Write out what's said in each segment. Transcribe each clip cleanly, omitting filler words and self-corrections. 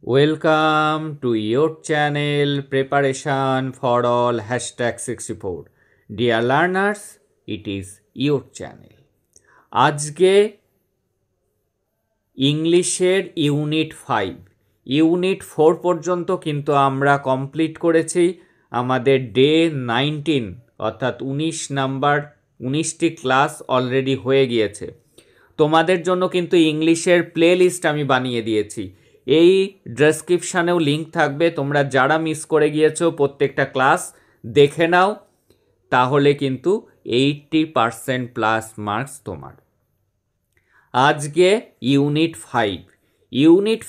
Welcome to your channel Preparation for All #64. Dear learners, it is your channel. আজকে ইংলিশের unit 4 পর্যন্ত কিন্তু আমরা কমপ্লিট করেছি। আমাদের ডে 19 অর্থাৎ 19টি ক্লাস অলরেডি হয়ে গিয়েছে। তোমাদের জন্য কিন্তু ইংলিশের প্লেলিস্ট আমি বানিয়ে দিয়েছি। এই ডেসক্রিপশানেও লিঙ্ক থাকবে, তোমরা যারা মিস করে গিয়েছো প্রত্যেকটা ক্লাস দেখে নাও, তাহলে কিন্তু 80% প্লাস মার্কস তোমার। আজকে ইউনিট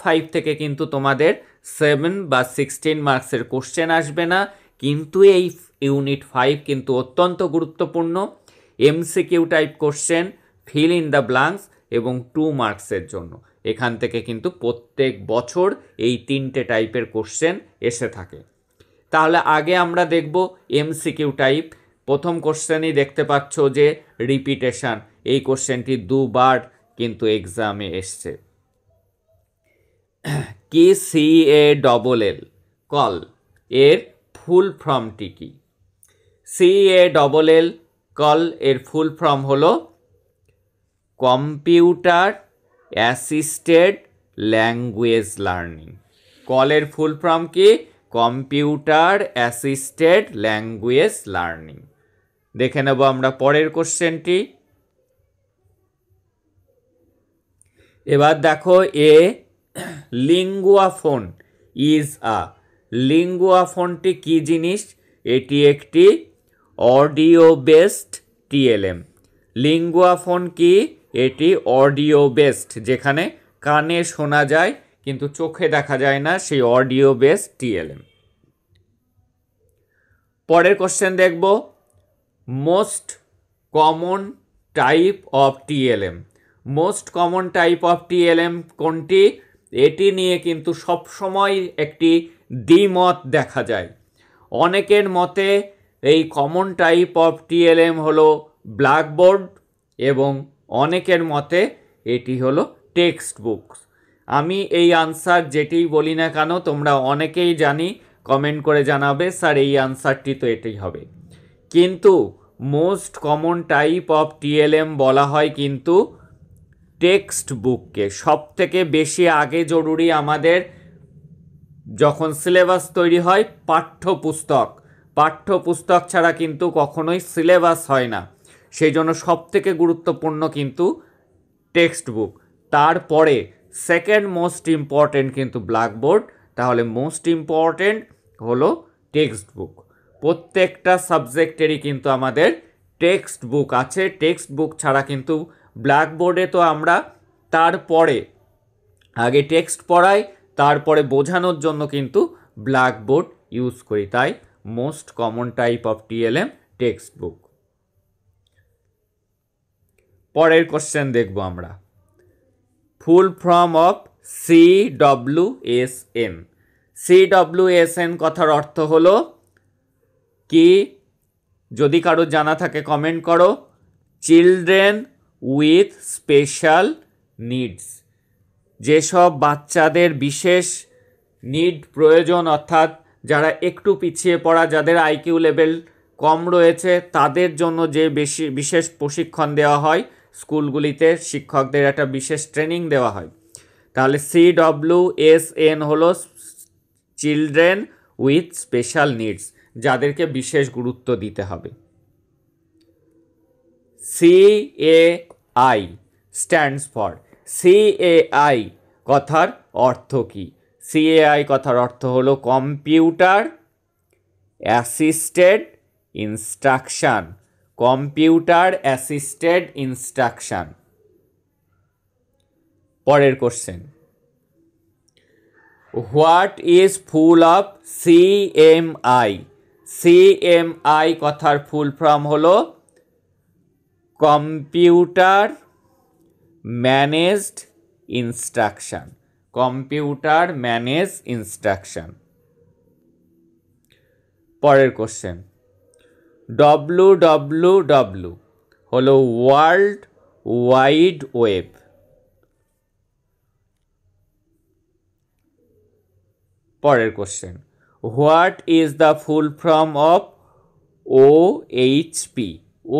5 থেকে কিন্তু তোমাদের 7 বা 16 মার্কসের কোশ্চেন আসবে না, কিন্তু এই ইউনিট 5 কিন্তু অত্যন্ত গুরুত্বপূর্ণ। MCQ type question, fill in the blanks এবং 2 মার্কসের জন্য এখান থেকে কিন্তু প্রত্যেক বছর এই 3টে টাইপের কোশ্চেন এসে থাকে। তাহলে আগে আমরা দেখব এমসিকিউ টাইপ। প্রথম কোশ্চেনই দেখতে পাচ্ছ যে রিপিটেশন, এই কোশ্চেনটি দুবার কিন্তু এক্সামে এসছে। কি CALL কল এর ফুল ফর্মটি কি? CALL কল এর ফুল ফর্ম হলো কম্পিউটার অ্যাসিস্টেড ল্যাঙ্গুয়েজ লার্নিং। কলের ফুল ফর্ম কি? Computer assisted language learning. দেখে নেব আমরা পরের কোশ্চেনটি। এবার দেখো, লিঙ্গুয়াফোন ইজ লিঙ্গুয়াফোনটি কি জিনিস? এটি একটি অডিও বেসড TLM। লিঙ্গুয়াফোন কি? এটি অডিও বেসড, যেখানে কানে শোনা যায় কিন্তু চোখে দেখা যায় না, সেই অডিও বেসড TLM। পরের কোশ্চেন দেখব, most common type of TLM। Most common type of TLM কোনটি? এটি নিয়ে কিন্তু সবসময় একটি দ্বিমত দেখা যায়। অনেকের মতে এই কমন টাইপ অফ TLM হলো ব্ল্যাকবোর্ড এবং অনেকের মতে এটি হলো টেক্সট বুক। আমি এই আনসার যেটিই বলি না কেন, তোমরা অনেকেই জানি কমেন্ট করে জানাবে স্যার এই আনসারটি তো এটাই হবে। কিন্তু most common type of TLM বলা হয় কিন্তু টেক্সট বুককে। সব থেকে বেশি আগে জরুরি আমাদের যখন সিলেবাস তৈরি হয় পাঠ্যপুস্তক ছাড়া কিন্তু কখনোই সিলেবাস হয় না, সেই জন্য সব থেকে গুরুত্বপূর্ণ কিন্তু টেক্সট বুক। তারপরে সেকেন্ড মোস্ট ইম্পর্টেন্ট কিন্তু ব্ল্যাকবোর্ড, তাহলে মোস্ট ইম্পর্টেন্ট হলো টেক্সট বুক। প্রত্যেকটা সাবজেক্টেরই কিন্তু আমাদের টেক্সট বুক আছে। টেক্সট বুক ছাড়া কিন্তু ব্ল্যাকবোর্ডে তো আমরা তারপরে আগে টেক্সট পড়াই, তারপরে বোঝানোর জন্য কিন্তু ব্ল্যাকবোর্ড ইউজ করি। তাই most common type of TLM text book. পরের কোশ্চেন দেখব আমরা, ফুল ফর্ম অফ CWSN। CWSN কথার অর্থ হলো কি? যদি কারো জানা থাকে কমেন্ট করো। Children with special needs. যেসব বাচ্চাদের বিশেষ নিড প্রয়োজন, অর্থাৎ যারা একটু পিছিয়ে পড়া, যাদের IQ লেভেল কম রয়েছে, তাদের জন্য যে বিশেষ প্রশিক্ষণ দেওয়া হয় স্কুলগুলিতে, শিক্ষকদের একটা বিশেষ ট্রেনিং দেওয়া হয়। তাহলে CWSN হলো চিলড্রেন উইথ স্পেশাল নিডস, যাদেরকে বিশেষ গুরুত্ব দিতে হবে। CAI stands for. CAI কথার অর্থ কি? CAI কথার অর্থ হলো computer assisted instruction. Computer assisted instruction. পরের question, what is full of CMI? CMI কথার ফুল ফর্ম হলো computer managed instruction. Computer manage instruction. পরের কোশ্চেন, WWW হলো ওয়ার্ল্ড ওয়াইড ওয়েব। পরের question, what is the full form of OHP?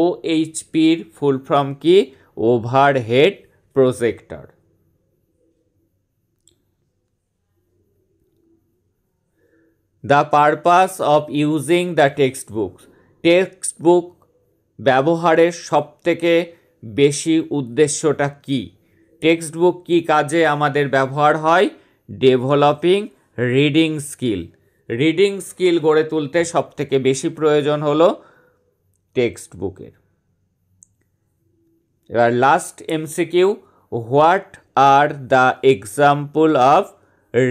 OHPর full form কি? Overhead projector. The purpose of using the text book. Text book ব্যবহারের সবথেকে বেশি উদ্দেশ্যটা কি? টেক্সট বুক কি কাজে আমাদের ব্যবহার হয়? Developing reading skill. Reading skill গড়ে তুলতে সবথেকে বেশি প্রয়োজন হলো টেক্সট বুকের। এবার last MCQ, what are the example of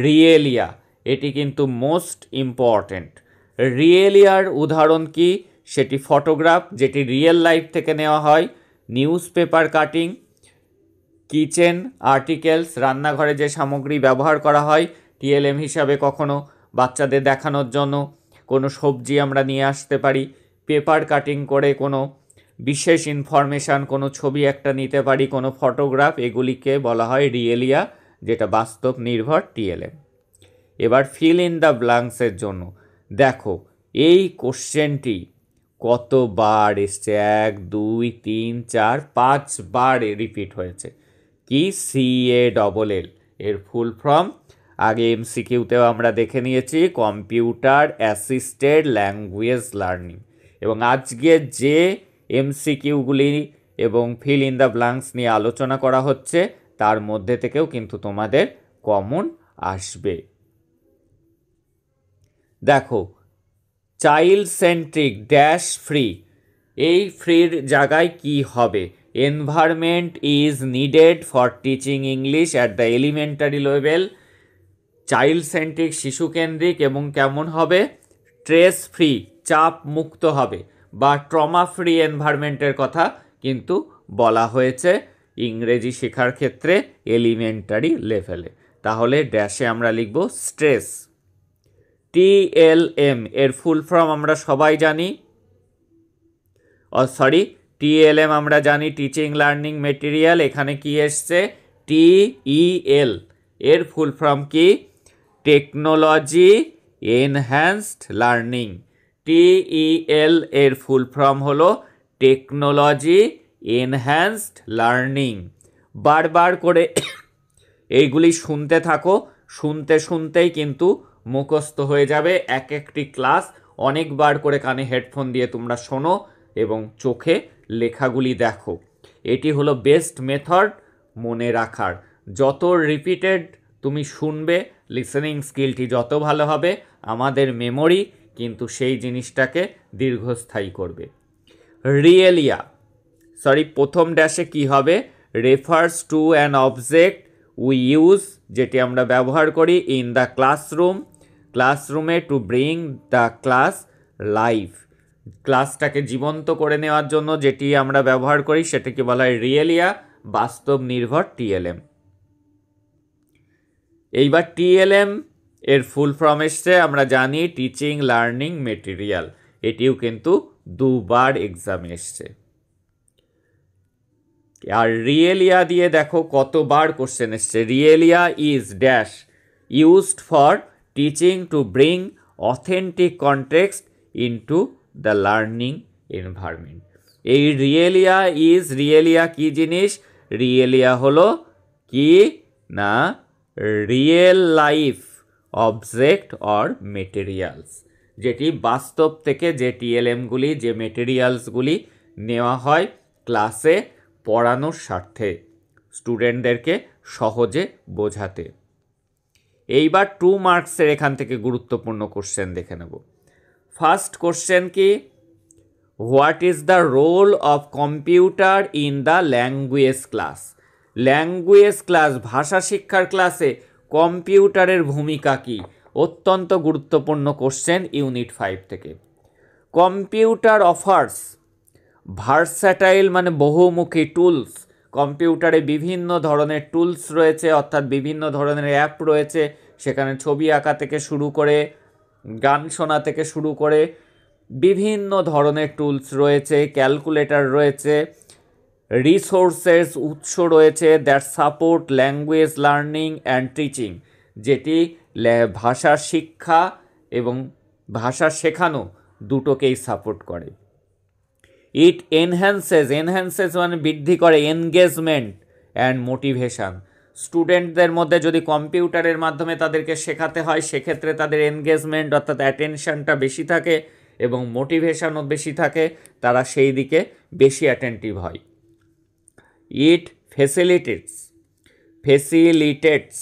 realia? এটি কিন্তু মোস্ট ইম্পর্ট্যান্ট। রিয়েলিয়ার উদাহরণ কি? সেটি ফটোগ্রাফ, যেটি রিয়েল লাইফ থেকে নেওয়া হয়, news paper cutting, kitchen articles, রান্নাঘরে যে সামগ্রী ব্যবহার করা হয় TLM হিসাবে, কখনো বাচ্চাদের দেখানোর জন্য কোনো সবজি আমরা নিয়ে আসতে পারি, পেপার কাটিং করে কোনো বিশেষ ইনফরমেশান, কোনো ছবি একটা নিতে পারি, কোনো ফটোগ্রাফ, এগুলিকে বলা হয় রিয়েলিয়া, যেটা বাস্তব নির্ভর TLM। এবার ফিল ইন দ্য ব্ল্যাঙ্কসের জন্য দেখো এই কোশ্চেনটি কতবার এসছে, 1 2 3 4 5 বার রিপিট হয়েছে। কি? CALL এর ফুল ফর্ম আগে MCQতেও আমরা দেখে নিয়েছি, কম্পিউটার অ্যাসিস্টেড ল্যাঙ্গুয়েজ লার্নিং। এবং আজকে যে MCQগুলি এবং ফিল ইন দ্য ব্ল্যাঙ্কস নিয়ে আলোচনা করা হচ্ছে তার মধ্যে থেকেও কিন্তু তোমাদের কমন আসবে। দেখো, চাইল্ড সেন্ট্রিক ড্যাশ ফ্রি, এই ফ্রির জায়গায় কি হবে? Environment is needed for teaching English at the elementary level. Child centric শিশুকেন্দ্রিক এবং কেমন হবে? স্ট্রেস ফ্রি, চাপ মুক্ত হবে, বা ট্রমা ফ্রি এনভায়রনমেন্টের কথা কিন্তু বলা হয়েছে ইংরেজি শেখার ক্ষেত্রে এলিমেন্টারি লেভেলে। তাহলে ড্যাশে আমরা লিখব স্ট্রেস। TLM এর ফুল ফর্ম আমরা সবাই জানি, TLM আমরা জানি টিচিং লার্নিং মেটেরিয়াল। এখানে কি এসছে? TEL এর ফুল ফর্ম কি? Technology enhanced learning. TEL এর ফুল ফর্ম হলো টেকনোলজি এনহ্যান্সড লার্নিং। বারবার করে এইগুলি শুনতে থাকো, শুনতে শুনতেই কিন্তু মুখস্থ হয়ে যাবে। একটি ক্লাস অনেকবার করে কানে হেডফোন দিয়ে তোমরা শোনো এবং চোখে লেখাগুলি দেখো। এটি হলো বেস্ট মেথড মনে রাখার। যত রিপিটেড তুমি শুনবে, লিসেনিং স্কিলটি যত ভালো হবে, আমাদের মেমোরি কিন্তু সেই জিনিসটাকে দীর্ঘস্থায়ী করবে। রিয়েলিয়া, প্রথম ড্যাশে কি হবে? Refers to an object we use, যেটি আমরা ব্যবহার করি ইন দ্য ক্লাসরুম, ক্লাসরুমে to bring the class life, ক্লাসটাকে জীবন্ত করে নেওয়ার জন্য যেটি আমরা ব্যবহার করি সেটাকে বলা হয় রিয়েলিয়া, বাস্তব নির্ভর TLM। এইবার TLM এর ফুল ফর্ম এসছে, আমরা জানি টিচিং লার্নিং মেটেরিয়াল। এটিও কিন্তু দুবার এক্সামে এসছে। আর রিয়েলিয়া দিয়ে দেখো কতবার কোশ্চেন এসছে। Realia is dash used for teaching to bring authentic context into the learning environment. এই রিয়েলিয়া কি জিনিস? রিয়েলিয়া হলো কি না real life object or materials, যেটি বাস্তব থেকে যে TLMগুলি, যে মেটেরিয়ালসগুলি নেওয়া হয় ক্লাসে পড়ানোর স্বার্থে, স্টুডেন্টদেরকে সহজে বোঝাতে। এইবার 2 মার্কসের এখান থেকে গুরুত্বপূর্ণ কোশ্চেন দেখে নেব। ফার্স্ট কোশ্চেন কি? What is the role of computer in the language class? Language class, ভাষা শিক্ষার ক্লাসে কম্পিউটারের ভূমিকা কি? অত্যন্ত গুরুত্বপূর্ণ কোশ্চেন ইউনিট 5 থেকে। কম্পিউটার অফার্স ভার্সাটাইল মানে বহুমুখী টুলস। কম্পিউটারে বিভিন্ন ধরনের টুলস রয়েছে, অর্থাৎ বিভিন্ন ধরনের অ্যাপ রয়েছে। সেখানে ছবি আঁকা থেকে শুরু করে গান শোনা থেকে শুরু করে বিভিন্ন ধরনের টুলস রয়েছে, ক্যালকুলেটর রয়েছে, রিসোর্সেস উৎস রয়েছে that support language learning and teaching, যেটি ভাষা শিক্ষা এবং ভাষা শেখানো দুটোকেই সাপোর্ট করে। ইট এনহ্যান্সেস মানে বৃদ্ধি করে এনগেজমেন্ট অ্যান্ড মোটিভেশান। স্টুডেন্টদের মধ্যে যদি কম্পিউটারের মাধ্যমে তাদেরকে শেখাতে হয় সেক্ষেত্রে তাদের এনগেজমেন্ট অর্থাৎ অ্যাটেনশানটা বেশি থাকে এবং মোটিভেশানও বেশি থাকে, তারা সেই দিকে বেশি অ্যাটেন্টিভ হয়। ইট ফেসিলিটেটস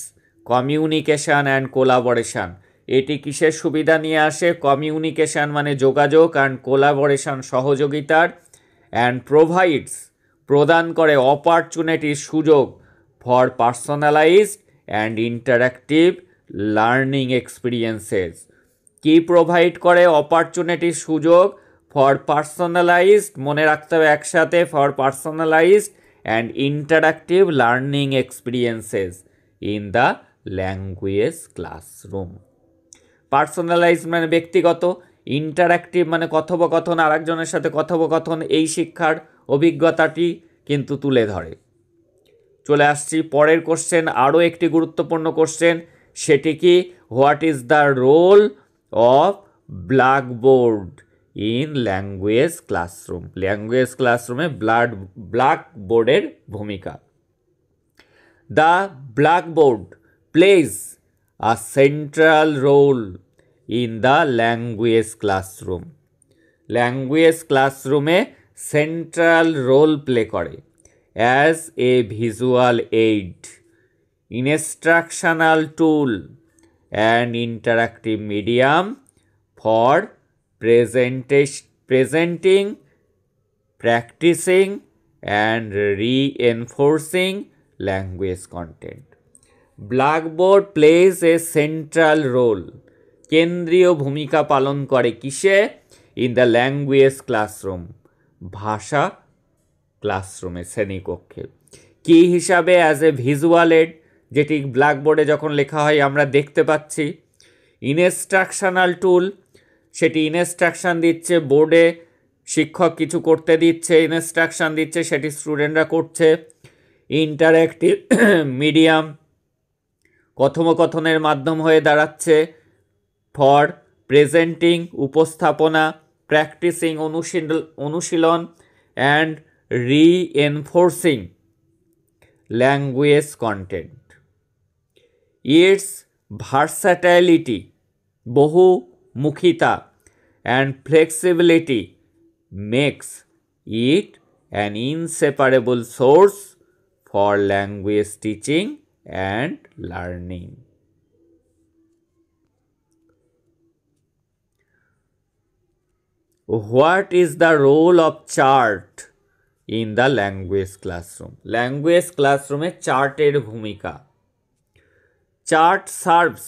কমিউনিকেশান অ্যান্ড কোলাবোরেশান। এটি কিসের সুবিধা নিয়ে আসে? কমিউনিকেশান মানে যোগাযোগ, অ্যান্ড কোলাবোরেশান সহযোগিতার, অ্যান্ড প্রোভাইডস প্রদান করে অপরচুনিটি সুযোগ for personalised and interactive learning experiences. কি প্রোভাইড করে? অপরচুনিটি সুযোগ ফর পার্সোনালাইজড, মনে রাখতে হবে একসাথে, for personalised and interactive learning experiences in the language classroom. Personalize মানে ব্যক্তিগত, ইন্টারাক্টিভ মানে কথোপকথন, আরেকজনের সাথে কথোপকথন, এই শিক্ষার অভিজ্ঞতাটি কিন্তু তুলে ধরে। চলে আসছি পরের কোশ্চেন, আরও একটি গুরুত্বপূর্ণ কোশ্চেন, সেটি কি? What is the role of blackboard in language classroom? Language ক্লাসরুমে ব্ল্যাকবোর্ডের ভূমিকা। The blackboard plays a central role in the language classroom. Language ক্লাসরুমে সেন্ট্রাল রোল প্লে করে as a visual aid, instructional tool and interactive medium for presenting, practising and reinforcing language content. Blackboard plays a central role, কেন্দ্রীয় ভূমিকা পালন করে কিসে? In the language classroom, ভাষা ক্লাসরুমে, শ্রেণীকক্ষে। কি হিসাবে? অ্যাজ এ ভিজুয়াল এড, যেটি ব্ল্যাকবোর্ডে যখন লেখা হয় আমরা দেখতে পাচ্ছি। ইনস্ট্রাকশনাল টুল, সেটি ইনস্ট্রাকশান দিচ্ছে, বোর্ডে শিক্ষক কিছু করতে দিচ্ছে, ইনস্ট্রাকশান দিচ্ছে, সেটি স্টুডেন্টরা করছে। ইন্টারেক্টিভ মিডিয়াম, কথোপকথনের মাধ্যম হয়ে দাঁড়াচ্ছে। ফর প্রেজেন্টিং, উপস্থাপনা, প্র্যাকটিসিং, অনুশীলন, and reinforcing language content. Its versatility, বহুমুখিতা, and flexibility makes it an inseparable source for language teaching and learning. What is the role of chart in the language classroom? Language classroom এ চার্টের ভূমিকা। Chart serves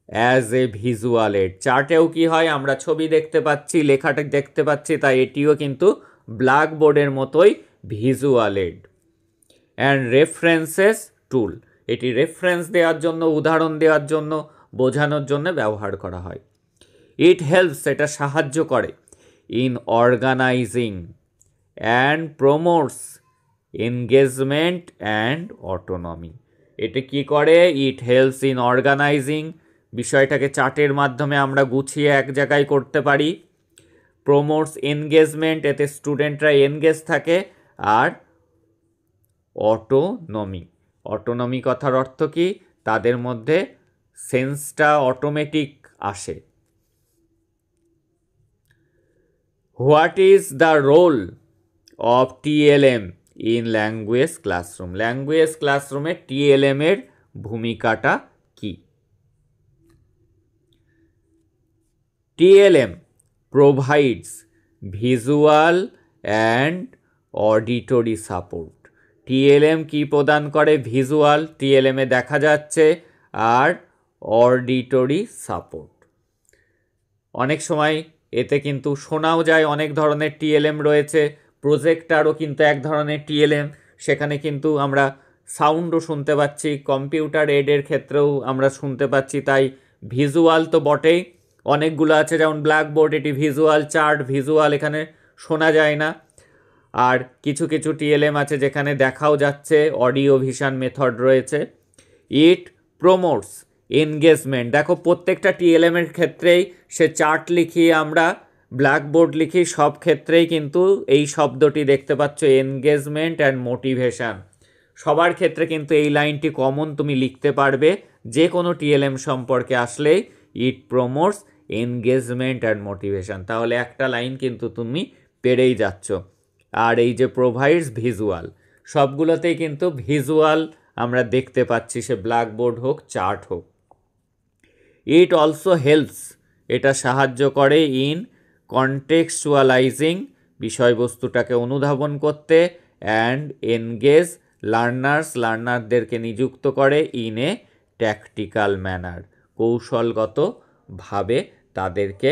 as a visual aid. চার্টেও কি হয়? আমরা ছবি দেখতে পাচ্ছি, লেখাটা দেখতে পাচ্ছি, তাই এটিও কিন্তু ব্ল্যাকবোর্ডের মতোই ভিজুয়াল এড। অ্যান্ড রেফারেন্সেস টুল, এটি রেফারেন্স দেওয়ার জন্য, উদাহরণ দেওয়ার জন্য, বোঝানোর জন্য ব্যবহার করা হয়। ইট হেল্পস, এটা সাহায্য করে, in organizing and promotes engagement and autonomy. এটা কি করে? ইট হেল্পস ইন অর্গানাইজিং, বিষয়টাকে চার্টের মাধ্যমে আমরা গুছিয়ে এক জায়গায় করতে পারি। প্রমোটস এনগেজমেন্ট, এতে স্টুডেন্টরা এনগেজ থাকে। আর অটোনমি কথার অর্থ কি? তাদের মধ্যে সেন্সটা অটোমেটিক আসে। What is the role of TLM in language classroom? Language ক্লাসরুমে টিএলএম এর ভূমিকাটা কি? TLM provides visual and auditory support. TLM কি প্রদান করে? ভিজুয়াল, টিএলএমে দেখা যাচ্ছে, আর অডিটরি সাপোর্ট। অনেক সময় এতে কিন্তু শোনাও যায়, অনেক ধরনের টিএলএম রয়েছে। প্রজেক্টারও কিন্তু এক ধরনের টিএলএম, সেখানে কিন্তু আমরা সাউন্ডও শুনতে পাচ্ছি। কম্পিউটার এডের ক্ষেত্রেও আমরা শুনতে পাচ্ছি, তাই ভিজুয়াল তো বটেই। অনেকগুলো আছে, যেমন ব্ল্যাকবোর্ড, এটি ভিজুয়াল, চার্ট ভিজুয়াল, এখানে শোনা যায় না। আর কিছু টিএলএম আছে যেখানে দেখাও যাচ্ছে, অডিও ভিশন মেথড রয়েছে। ইট প্রমোটস এনগেজমেন্ট। দেখো প্রত্যেকটা টিএলএম এর ক্ষেত্রেই সে চার্ট লিখি আমরা, ব্ল্যাকবোর্ড লিখি, সব ক্ষেত্রেই কিন্তু এই শব্দটি দেখতে পাচ্ছ, এনগেজমেন্ট অ্যান্ড মোটিভেশন। সবার ক্ষেত্রে কিন্তু এই লাইনটি কমন, তুমি লিখতে পারবে যে কোনো টিএলএম সম্পর্কে আসলেই, ইট প্রমোটস এনগেজমেন্ট অ্যান্ড মোটিভেশন। তাহলে একটা লাইন কিন্তু তুমি পেরেই যাচ্ছ। আর এই যে প্রোভাইডস ভিজুয়াল, সবগুলোতেই কিন্তু ভিজুয়াল আমরা দেখতে পাচ্ছি, সে ব্ল্যাকবোর্ড হোক চার্ট হোক। ইট অলসো হেল্পস, এটা সাহায্য করে ইন কনটেক্সচুয়ালাইজিং, বিষয়বস্তুটাকে অনুধাবন করতে, অ্যান্ড এনগেজ লার্নার্স, লার্নারদেরকে নিযুক্ত করে ইন এ ট্যাকটিক্যাল ম্যানার, কৌশলগতভাবে তাদেরকে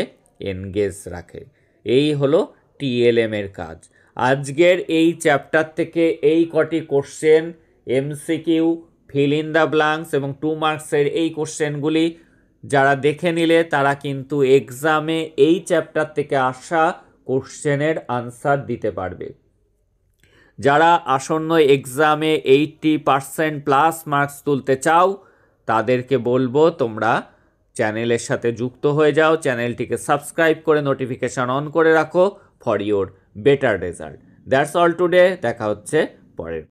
এনগেজ রাখে। এই হলো টিএলএম এর কাজ। আজকের এই চ্যাপ্টার থেকে এই কটি question, MCQ, fill in the blanks এবং 2 মার্কসের এই কোশ্চেনগুলি যারা দেখে নিলে তারা কিন্তু এক্সামে এই চ্যাপ্টার থেকে আসা কোশ্চেনের আনসার দিতে পারবে। যারা আসন্ন এক্সামে 80% প্লাস মার্কস তুলতে চাও তাদেরকে বলবো তোমরা চ্যানেলের সাথে যুক্ত হয়ে যাও, চ্যানেলটিকে সাবস্ক্রাইব করে নোটিফিকেশান অন করে রাখো for your better result. That's all today, দেখা হচ্ছে পরের